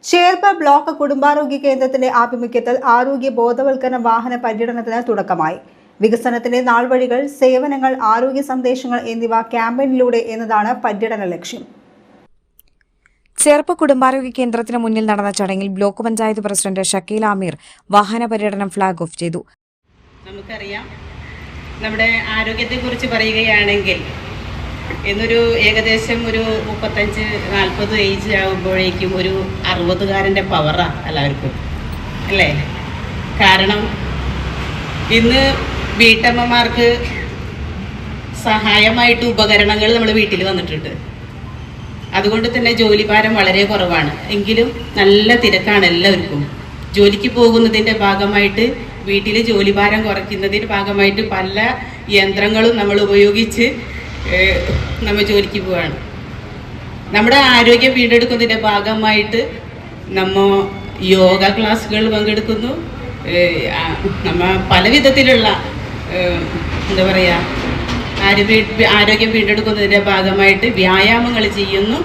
Cherpu block കുടുംബാരോഗ്യ കേന്ദ്രത്തിന്റെ ആഭിമുഖ്യത്തിൽ ആരോഗ്യ ബോധവൽക്കരണ വാഹന പര്യടനത്തിന് തുടക്കമായി. വികസനത്തിന്റെ നാൾവഴികൾ, സേവനങ്ങൾ, ആരോഗ്യ സന്ദേശങ്ങൾ എന്നിവ ക്യാമ്പയിനിലൂടെ എന്നതാണ് പര്യടന ലക്ഷ്യം. ചേർപ്പ് കുടുംബാരോഗ്യ കേന്ദ്രത്തിന് മുന്നിൽ നടന്ന ചടങ്ങിൽ ബ്ലോക്ക് പഞ്ചായത്ത് പ്രസിഡന്റ് ഷക്കീൽ ആമീർ വാഹന പര്യടനം ഫ്ളാഗ് ഓഫ് ചെയ്തു. നമുക്കറിയാം, നമ്മുടെ ആരോഗ്യത്തെക്കുറിച്ച് പറയുകയാണെങ്കിൽ എന്നൊരു ഏകദേശം ഒരു 35-40 ഏജ് ആകുമ്പോഴേക്കും ഒരു 60കാരൻ്റെ പവറാണ് എല്ലാവർക്കും, അല്ലേ? കാരണം ഇന്ന് വീട്ടമ്മമാർക്ക് സഹായമായിട്ട് ഉപകരണങ്ങൾ നമ്മുടെ വീട്ടിൽ വന്നിട്ടുണ്ട്. അതുകൊണ്ട് തന്നെ ജോലിഭാരം വളരെ കുറവാണ്. എങ്കിലും നല്ല തിരക്കാണ് എല്ലാവർക്കും. ജോലിക്ക് പോകുന്നതിൻ്റെ ഭാഗമായിട്ട് വീട്ടിൽ ജോലിഭാരം കുറയ്ക്കുന്നതിൻ്റെ ഭാഗമായിട്ട് പല യന്ത്രങ്ങളും നമ്മൾ ഉപയോഗിച്ച് നമ്മൾ ജോലിക്ക് പോവുകയാണ്. നമ്മുടെ ആരോഗ്യം വീണ്ടെടുക്കുന്നതിൻ്റെ ഭാഗമായിട്ട് നമ്മൾ യോഗ ക്ലാസ്സുകൾ പങ്കെടുക്കുന്നു. നമ്മൾ പല വിധത്തിലുള്ള എന്താ പറയുക, ആരോഗ്യം വീണ്ടെടുക്കുന്നതിൻ്റെ ഭാഗമായിട്ട് വ്യായാമങ്ങൾ ചെയ്യുന്നു.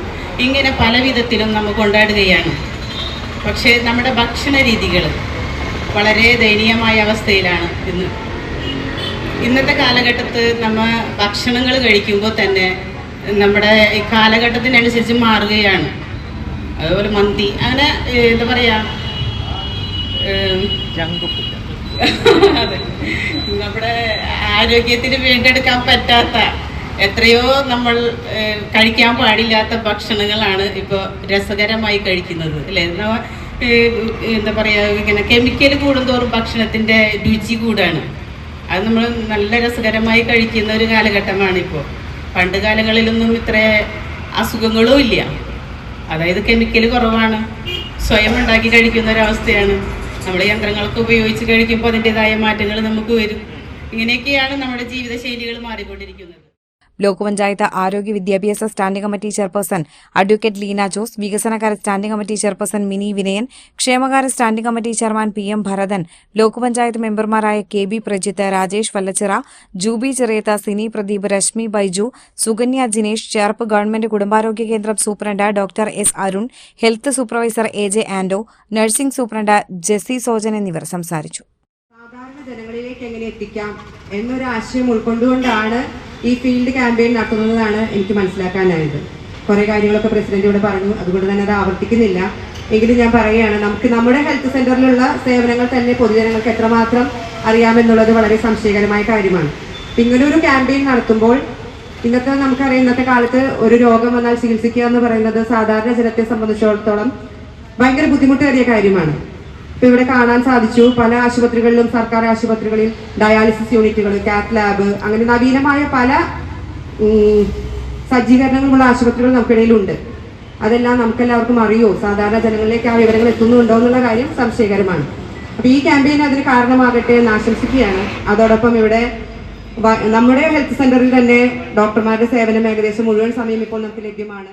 ഇങ്ങനെ പല വിധത്തിലും നമ്മൾ കൊണ്ടാടുകയാണ്. പക്ഷേ നമ്മുടെ ഭക്ഷണ രീതികൾ വളരെ ദയനീയമായ അവസ്ഥയിലാണ് ഇന്നത്തെ കാലഘട്ടത്തിൽ നമ്മൾ ഭക്ഷണങ്ങൾ കഴിക്കുമ്പോൾ തന്നെ നമ്മുടെ ഈ കാലഘട്ടത്തിനനുസരിച്ച് മാറുകയാണ്. അതുപോലെ മന്തി, അങ്ങനെ എന്താ പറയുക, അതെ, നമ്മുടെ ആരോഗ്യത്തിന് വീണ്ടെടുക്കാൻ പറ്റാത്ത എത്രയോ നമ്മൾ കഴിക്കാൻ പാടില്ലാത്ത ഭക്ഷണങ്ങളാണ് ഇപ്പോൾ രസകരമായി കഴിക്കുന്നത്, അല്ലേ? എന്താ പറയുക, ഇങ്ങനെ കെമിക്കൽ കൂടുന്തോറും ഭക്ഷണത്തിൻ്റെ രുചി കൂടാണ്. അത് നമ്മൾ നല്ല രസകരമായി കഴിക്കുന്ന ഒരു കാലഘട്ടമാണിപ്പോൾ. പണ്ട് കാലങ്ങളിലൊന്നും ഇത്ര അസുഖങ്ങളും ഇല്ല. അതായത് കെമിക്കൽ കുറവാണ്, സ്വയം ഉണ്ടാക്കി കഴിക്കുന്ന ഒരവസ്ഥയാണ്. നമ്മൾ യന്ത്രങ്ങളൊക്കെ ഉപയോഗിച്ച് കഴിക്കുമ്പോൾ അതിൻ്റെതായ മാറ്റങ്ങൾ നമുക്ക് വരും. ഇങ്ങനെയൊക്കെയാണ് നമ്മുടെ ജീവിതശൈലികൾ മാറിക്കൊണ്ടിരിക്കുന്നത്. ബ്ലോക്ക് പഞ്ചായത്ത് ആരോഗ്യ വിദ്യാഭ്യാസ standing committee chairperson advocate Leena Jose, വികസനകാര്യ standing committee chairperson Mini Vinayan, ക്ഷേമകാര്യ standing committee chairman PM Bharathan, block panchayat മെമ്പർമാരായ KB പ്രജിത്ത്, രാജേഷ് വല്ലച്ചിറ, ജൂബി ചെറിയത്ത, സിനി പ്രദീപ്, രശ്മി ബൈജു, സുകന്യ ജിനേഷ്, ചേർപ്പ് ഗവൺമെന്റ് കുടുംബാരോഗ്യ കേന്ദ്രം superintendent doctor S Arun, health supervisor AJ Ando, nursing superintendent Jessy Sojan എന്നിവർ സംസാരിച്ചു. സാധാരണ ജനങ്ങളിലേക്ക് എങ്ങനെ എത്തിക്കാം എന്നൊരു ആശയം ഉൾക്കൊണ്ടുകൊണ്ടാണ് ഈ ഫീൽഡ് ക്യാമ്പയിൻ നടത്തുന്നതാണ് എനിക്ക് മനസ്സിലാക്കാനായത്. കുറേ കാര്യങ്ങളൊക്കെ പ്രസിഡന്റ് ഇവിടെ പറഞ്ഞു, അതുകൊണ്ട് തന്നെ അത് ആവർത്തിക്കുന്നില്ല. എങ്കിലും ഞാൻ പറയുകയാണ്, നമുക്ക് നമ്മുടെ ഹെൽത്ത് സെന്ററിലുള്ള സേവനങ്ങൾ തന്നെ പൊതുജനങ്ങൾക്ക് എത്രമാത്രം അറിയാമെന്നുള്ളത് വളരെ സംശയകരമായ കാര്യമാണ്. ഇങ്ങനെ ഒരു ക്യാമ്പയിൻ നടത്തുമ്പോൾ നമുക്കറിയാം, ഇന്നത്തെ കാലത്ത് ഒരു രോഗം വന്നാൽ ചികിത്സിക്കുക എന്ന് പറയുന്നത് സാധാരണ ജനത്തെ സംബന്ധിച്ചിടത്തോളം ഭയങ്കര ബുദ്ധിമുട്ടേറിയ കാര്യമാണ്. ഇപ്പൊ ഇവിടെ കാണാൻ സാധിച്ചു, പല ആശുപത്രികളിലും, സർക്കാർ ആശുപത്രികളിൽ ഡയാലിസിസ് യൂണിറ്റുകൾ, കാത്ത് ലാബ്, അങ്ങനെ നവീനമായ പല സജ്ജീകരണങ്ങളുള്ള ആശുപത്രികൾ നമുക്കിടയിലുണ്ട്. അതെല്ലാം നമുക്കെല്ലാവർക്കും അറിയോ? സാധാരണ ജനങ്ങളിലേക്ക് ആ വിവരങ്ങൾ എത്തുന്നുണ്ടോ എന്നുള്ള കാര്യം സംശയകരമാണ്. അപ്പൊ ഈ ക്യാമ്പയിൻ അതിന് കാരണമാകട്ടെ എന്ന് ആശംസിക്കുകയാണ്. അതോടൊപ്പം ഇവിടെ നമ്മുടെ ഹെൽത്ത് സെന്ററിൽ തന്നെ ഡോക്ടർമാരുടെ സേവനം ഏകദേശം മുഴുവൻ സമയം ഇപ്പോൾ നമുക്ക് ലഭ്യമാണ്.